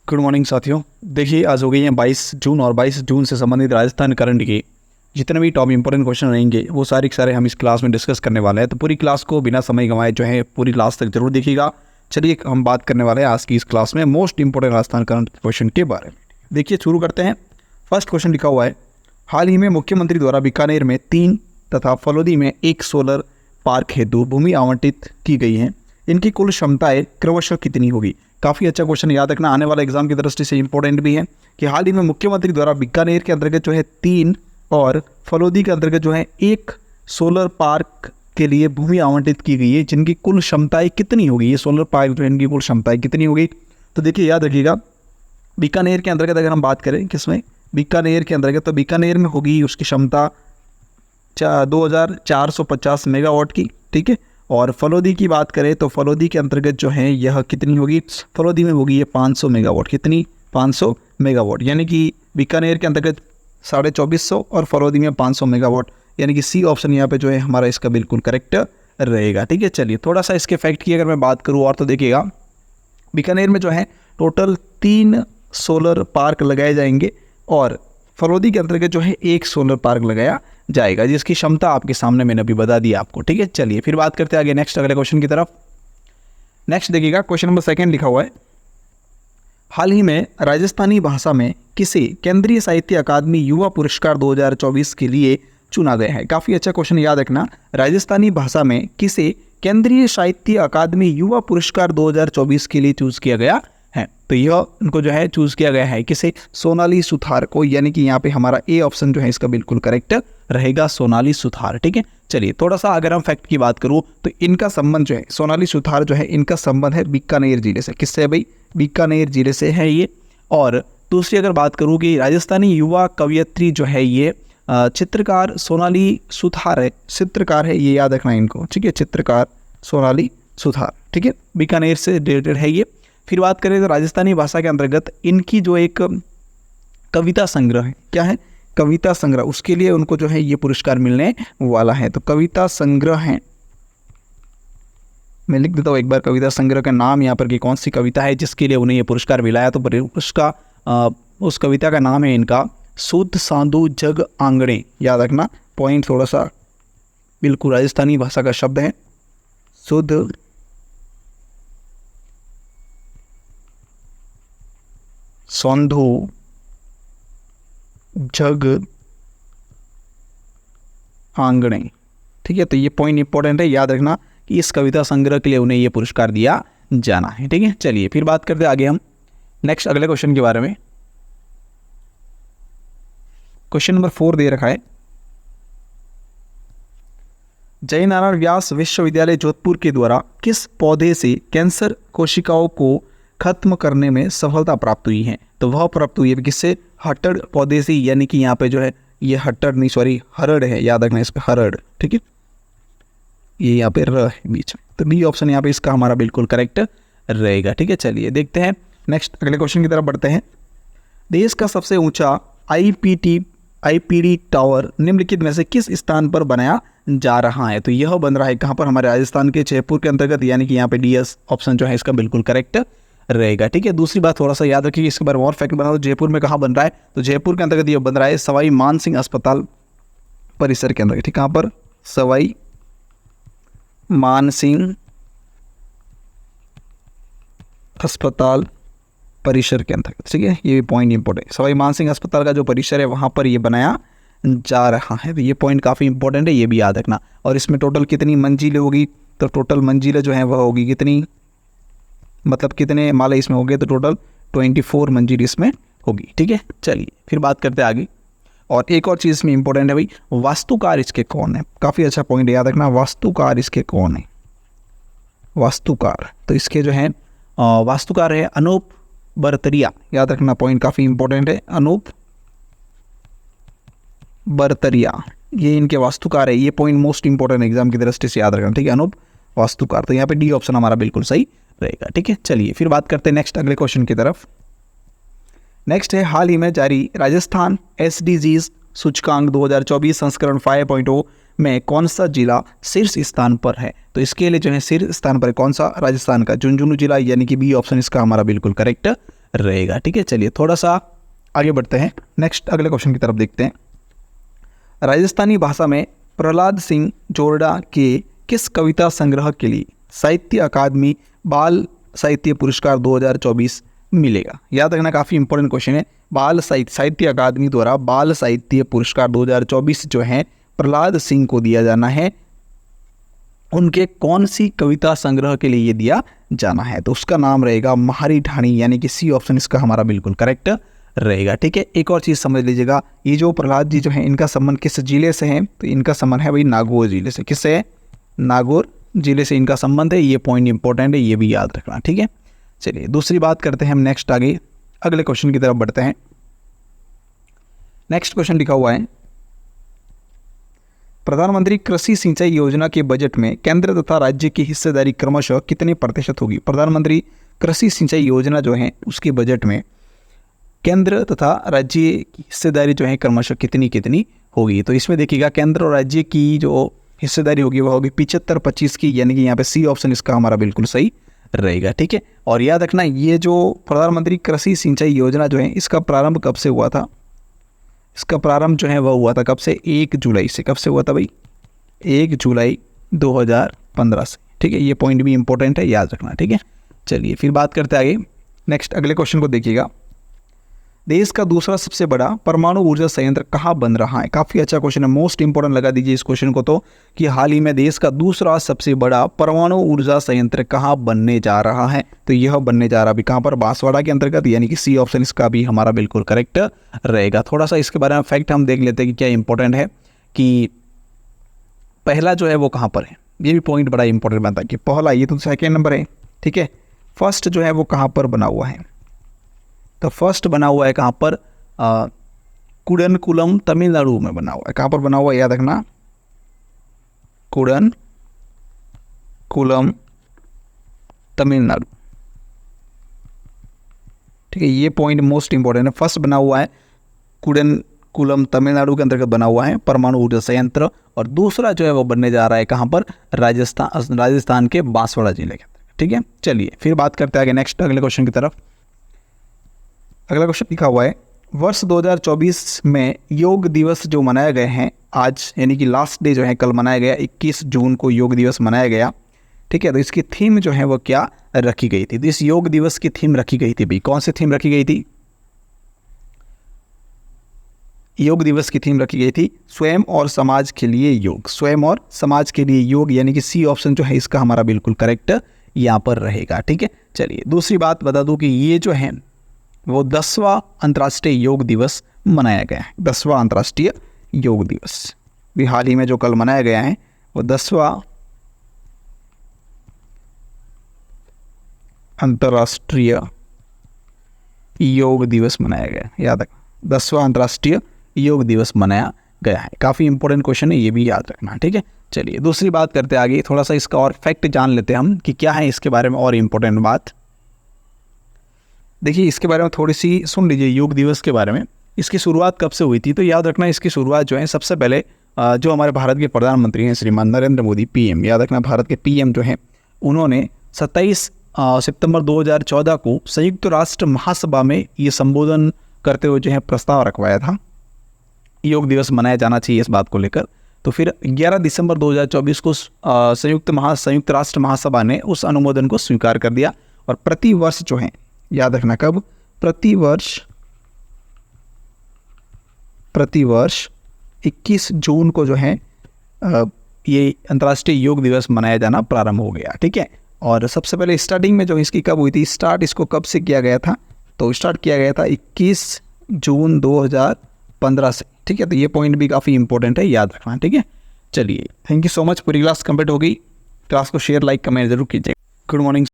Good morning साथियों। देखिए, आज हो गई है 22 जून और 22 जून से संबंधित राजस्थान करंट के जितने भी टॉप इंपॉर्टेंट क्वेश्चन रहेंगे वो सारे के सारे हम इस क्लास में डिस्कस करने वाले हैं। तो पूरी क्लास को बिना समय गंवाए जो है पूरी क्लास तक जरूर देखिएगा। चलिए हम बात करने वाले हैं आज की इस क्लास में most important Rajasthan current question के बारे में। देखिए शुरू करते हैं। फर्स्ट क्वेश्चन लिखा हुआ है, हाल ही में मुख्यमंत्री द्वारा बीकानेर में 3 तथा फलोदी में 1 सोलर पार्क हेतु भूमि आवंटित की गई है। इनकी कुल क्षमताएं क्रमशः कितनी होगी? काफ़ी अच्छा क्वेश्चन, याद रखना, आने वाला एग्जाम की दृष्टि से इंपॉर्टेंट भी है कि हाल ही में मुख्यमंत्री द्वारा बीकानेर के अंतर्गत जो है 3 और फलोदी के अंतर्गत जो है 1 सोलर पार्क के लिए भूमि आवंटित की गई है, जिनकी कुल क्षमताएं कितनी होगी? ये सोलर पार्क जो है इनकी कुल क्षमताएं कितनी होगी? तो देखिए याद रखिएगा, बीकानेर के अंतर्गत अगर हम बात करें किसमें, बीकानेर के अंतर्गत, तो बीकानेर में होगी उसकी क्षमता 2450 मेगावाट की, ठीक है। और फलोदी की बात करें तो फलोदी के अंतर्गत जो है यह कितनी होगी? फलोदी में होगी ये 500 मेगावाट। कितनी? 500 मेगावाट, यानी कि बीकानेर के अंतर्गत 2450 और फलोदी में 500 मेगावाट, यानी कि सी ऑप्शन यहाँ पे जो है हमारा इसका बिल्कुल करेक्ट रहेगा, ठीक है। चलिए थोड़ा सा इसके फैक्ट की अगर मैं बात करूँ और तो देखिएगा, बीकानेर में जो है टोटल 3 सोलर पार्क लगाए जाएंगे और फलोदी के अंतर्गत जो है 1 सोलर पार्क लगाया जाएगा, जिसकी क्षमता आपके सामने मैंने अभी बता दी आपको, ठीक है। चलिए फिर बात करते हैं आगे नेक्स्ट अगले क्वेश्चन की तरफ। नेक्स्ट देखिएगा, क्वेश्चन नंबर 2 लिखा हुआ है, हाल ही में राजस्थानी भाषा में किसे केंद्रीय साहित्य अकादमी युवा पुरस्कार 2024 के लिए चुना गया है? काफ़ी अच्छा क्वेश्चन, याद रखना, राजस्थानी भाषा में किसे केंद्रीय साहित्य अकादमी युवा पुरस्कार 2024 के लिए चूज किया गया है? तो यह उनको जो है चूज किया गया है किसे? सोनाली सुथार को, यानी कि यहाँ पे हमारा ए ऑप्शन जो है इसका बिल्कुल करेक्ट रहेगा, सोनाली सुथार, ठीक है। चलिए थोड़ा सा अगर हम फैक्ट की बात करूँ तो इनका संबंध जो है, सोनाली सुथार जो है इनका संबंध है बीकानेर जिले से। किससे है भाई? बीकानेर जिले से है ये। और दूसरी अगर बात करूँ कि राजस्थानी युवा कवयित्री जो है ये चित्रकार सोनाली सुथार है, चित्रकार है, ये याद रखना इनको, ठीक है, चित्रकार सोनाली सुथार, ठीक है, बीकानेर से रिलेटेड है ये। फिर बात करें तो राजस्थानी भाषा के अंतर्गत इनकी जो एक कविता संग्रह है, क्या है? कविता संग्रह, उसके लिए उनको जो है ये पुरस्कार मिलने वाला है। तो कविता संग्रह है, मैं लिख देता हूँ एक बार कविता संग्रह का नाम यहाँ पर कि कौन सी कविता है जिसके लिए उन्हें ये पुरस्कार मिला है। तो उसका उस कविता का नाम है इनका शुद्ध साधु जग आंगणे, याद रखना, पॉइंट थोड़ा सा, बिल्कुल राजस्थानी भाषा का शब्द है, शुद्ध साधु जग आंगणे, ठीक है। तो ये पॉइंट इंपॉर्टेंट है, याद रखना कि इस कविता संग्रह के लिए उन्हें ये पुरस्कार दिया जाना है, ठीक है। चलिए फिर बात करते हैं आगे हम नेक्स्ट अगले क्वेश्चन के बारे में। क्वेश्चन नंबर 4 दे रखा है, जयनारायण व्यास विश्वविद्यालय जोधपुर के द्वारा किस पौधे से कैंसर कोशिकाओं को खत्म करने में सफलता प्राप्त हुई है? तो वह प्राप्त हुई है किससे? हटड़ पौधे से, यानी कि यहाँ पे जो है ये हटड़ नहीं, सॉरी, हरड़ है, याद रखना इस पे, हरड़, ठीक है, ये यहाँ पे र है बीच में, तो बी ऑप्शन यहाँ पे इसका हमारा बिल्कुल करेक्ट रहेगा, ठीक है। चलिए देखते हैं नेक्स्ट अगले क्वेश्चन की तरफ बढ़ते हैं। देश का सबसे ऊंचा आईपीडी टावर निम्नलिखित में से किस स्थान पर बनाया जा रहा है? तो यह बन रहा है कहाँ पर? हमारे राजस्थान के जयपुर के अंतर्गत, यानी कि यहाँ पे डीएस ऑप्शन जो है इसका बिल्कुल करेक्ट रहेगा, ठीक है। दूसरी बात थोड़ा सा याद रखिए, इसके बारे में और फैक्ट बना, तो जयपुर में कहाँ बन रहा है? तो जयपुर के अंतर्गत ये बन रहा है सवाई मानसिंह अस्पताल परिसर के अंतर्गत, ठीक है, कहाँ पर? सवाई मानसिंह अस्पताल परिसर के अंतर्गत, ठीक है, ये पॉइंट इंपॉर्टेंट, सवाई मानसिंह अस्पताल का जो परिसर है वहाँ पर ये बनाया जा रहा है। तो ये पॉइंट काफ़ी इंपॉर्टेंट है, ये भी याद रखना। और इसमें टोटल कितनी मंजिलें होगी? तो टोटल मंजिलें जो है वह होगी कितनी, मतलब कितने माले इसमें होंगे? तो टोटल 24 मंजिल इसमें होगी, ठीक है। चलिए फिर बात करते हैं आगे। और एक और चीज़ इसमें इंपॉर्टेंट है भाई, वास्तुकार इसके कौन है? काफ़ी अच्छा पॉइंट याद रखना, वास्तुकार इसके कौन है? वास्तुकार, तो इसके जो है वास्तुकार है अनूप बरतरिया, याद रखना, पॉइंट काफ़ी इंपॉर्टेंट है, अनूप बरतरिया, ये इनके वास्तुकार है। ये पॉइंट मोस्ट इंपॉर्टेंट एग्जाम की दृष्टि से याद रखना, ठीक है, अनूप वास्तुकार। तो यहाँ पे डी ऑप्शन हमारा बिल्कुल सही रहेगा, ठीक है। चलिए फिर बात करते हैं नेक्स्ट अगले क्वेश्चन की तरफ। नेक्स्ट है, हाल ही में जारी राजस्थान एसडीजीज सूचकांक 2024 संस्करण 5.0 में कौन सा जिला शीर्ष स्थान पर है? तो इसके लिए जो है शीर्ष स्थान पर कौन सा? राजस्थान का झुंझुनू जिला, यानी कि बी ऑप्शन इसका हमारा बिल्कुल करेक्ट रहेगा। ठीक है, चलिए थोड़ा सा आगे बढ़ते हैं, नेक्स्ट अगले क्वेश्चन की तरफ देखते हैं। राजस्थानी भाषा में प्रहलाद सिंह जोरडा के किस कविता संग्रह के लिए साहित्य अकादमी बाल साहित्य पुरस्कार 2024 मिलेगा? याद रखना, काफ़ी इंपॉर्टेंट क्वेश्चन है। बाल साहित्य अकादमी द्वारा बाल साहित्य पुरस्कार 2024 जो है प्रहलाद सिंह को दिया जाना है, उनके कौन सी कविता संग्रह के लिए ये दिया जाना है? तो उसका नाम रहेगा महारी ढाणी, यानी कि सी ऑप्शन इसका हमारा बिल्कुल करेक्ट रहेगा। ठीक है, एक और चीज़ समझ लीजिएगा, ये जो प्रहलाद जी जो है इनका संबंध किस जिले से है? तो इनका संबंध है भाई नागौर जिले से। किससे है? नागौर जिले से इनका संबंध है। ये पॉइंट इंपॉर्टेंट है, ये भी याद रखना। ठीक है, चलिए दूसरी बात करते हैं हम, नेक्स्ट आगे अगले क्वेश्चन की तरफ बढ़ते हैं। नेक्स्ट क्वेश्चन लिखा हुआ है, प्रधानमंत्री कृषि सिंचाई योजना के बजट में केंद्र तथा राज्य की हिस्सेदारी क्रमशः कितने प्रतिशत होगी? प्रधानमंत्री कृषि सिंचाई योजना जो है उसके बजट में केंद्र तथा राज्य की हिस्सेदारी जो है क्रमशः कितनी कितनी होगी? तो इसमें देखिएगा केंद्र और राज्य की जो हिस्सेदारी होगी वह होगी 75-25 की, यानी कि यहाँ पे सी ऑप्शन इसका हमारा बिल्कुल सही रहेगा। ठीक है, और याद रखना ये जो प्रधानमंत्री कृषि सिंचाई योजना जो है इसका प्रारंभ कब से हुआ था? इसका प्रारंभ जो है वह हुआ था कब से? 1 जुलाई से। कब से हुआ था भाई? 1 जुलाई 2015 से। ठीक है, ये पॉइंट भी इंपॉर्टेंट है, याद रखना। ठीक है, चलिए फिर बात करते हैं आगे, नेक्स्ट अगले क्वेश्चन को देखिएगा। देश का दूसरा सबसे बड़ा परमाणु ऊर्जा संयंत्र कहाँ बन रहा है? काफ़ी अच्छा क्वेश्चन है, मोस्ट इंपॉर्टेंट लगा दीजिए इस क्वेश्चन को तो, कि हाल ही में देश का दूसरा सबसे बड़ा परमाणु ऊर्जा संयंत्र कहाँ बनने जा रहा है? तो यह बनने जा रहा है अभी कहाँ पर? बांसवाड़ा के अंतर्गत, यानी कि सी ऑप्शन इसका भी हमारा बिल्कुल करेक्ट रहेगा। थोड़ा सा इसके बारे में फैक्ट हम देख लेते हैं कि क्या इंपॉर्टेंट है, कि पहला जो है वो कहाँ पर है, ये भी पॉइंट बड़ा इंपॉर्टेंट बनता है कि पहला, ये तो सेकेंड नंबर है। ठीक है, फर्स्ट जो है वो कहाँ पर बना हुआ है? तो फर्स्ट बना हुआ है कहाँ पर? कुडनकुलम तमिलनाडु में बना हुआ है। कहाँ पर बना हुआ है? याद रखना, कुडनकुलम तमिलनाडु। ठीक है, ये पॉइंट मोस्ट इंपॉर्टेंट है। फर्स्ट बना हुआ है कुडनकुलम तमिलनाडु के अंतर्गत बना हुआ है परमाणु ऊर्जा संयंत्र, और दूसरा जो है वो बनने जा रहा है कहाँ पर? राजस्थान के बांसवाड़ा जिले के अंतर्गत। ठीक है, चलिए फिर बात करते हैं आगे, नेक्स्ट अगले क्वेश्चन की तरफ। अगला क्वेश्चन लिखा हुआ है, वर्ष 2024 में योग दिवस जो मनाए गए हैं आज, यानी कि लास्ट डे जो है कल मनाया गया, 21 जून को योग दिवस मनाया गया। ठीक है, तो इसकी थीम जो है वो क्या रखी गई थी? तो इस योग दिवस की थीम रखी गई थी भाई, कौन सी थीम रखी गई थी? योग दिवस की थीम रखी गई थी स्वयं और समाज के लिए योग। स्वयं और समाज के लिए योग, यानी कि सी ऑप्शन जो है इसका हमारा बिल्कुल करेक्ट यहाँ पर रहेगा। ठीक है, चलिए दूसरी बात बता दूं कि ये जो है वो 10वां अंतर्राष्ट्रीय योग दिवस मनाया गया है। 10वां अंतर्राष्ट्रीय योग दिवस भी हाल ही में जो कल मनाया गया है वो 10वां अंतर्राष्ट्रीय योग दिवस मनाया गया। याद रखना, 10वां अंतर्राष्ट्रीय योग दिवस मनाया गया है। काफ़ी इंपॉर्टेंट क्वेश्चन है, ये भी याद रखना। ठीक है, चलिए दूसरी बात करते हैं आगे, थोड़ा सा इसका और फैक्ट जान लेते हैं हम कि क्या है इसके बारे में और इम्पोर्टेंट बात। देखिए इसके बारे में थोड़ी सी सुन लीजिए, योग दिवस के बारे में। इसकी शुरुआत कब से हुई थी? तो याद रखना इसकी शुरुआत जो है सबसे पहले जो हमारे भारत के प्रधानमंत्री हैं श्रीमान नरेंद्र मोदी पीएम, याद रखना भारत के पीएम जो हैं उन्होंने 27 सितंबर 2014 को संयुक्त राष्ट्र महासभा में ये संबोधन करते हुए जो है प्रस्ताव रखवाया था, योग दिवस मनाया जाना चाहिए इस बात को लेकर। तो फिर 11 दिसंबर 2024 को संयुक्त राष्ट्र महासभा ने उस अनुमोदन को स्वीकार कर दिया, और प्रतिवर्ष जो है, याद रखना कब, प्रतिवर्ष 21 जून को जो है ये अंतर्राष्ट्रीय योग दिवस मनाया जाना प्रारंभ हो गया। ठीक है, और सबसे पहले स्टार्टिंग में जो इसकी कब हुई थी, स्टार्ट इसको कब से किया गया था? तो स्टार्ट किया गया था 21 जून 2015 से। ठीक है, तो ये पॉइंट भी काफ़ी इंपॉर्टेंट है, याद रखना। ठीक है, चलिए थैंक यू सो मच। पूरी क्लास कंप्लीट हो गई। क्लास को शेयर, लाइक, कमेंट जरूर कीजिए। Good morning.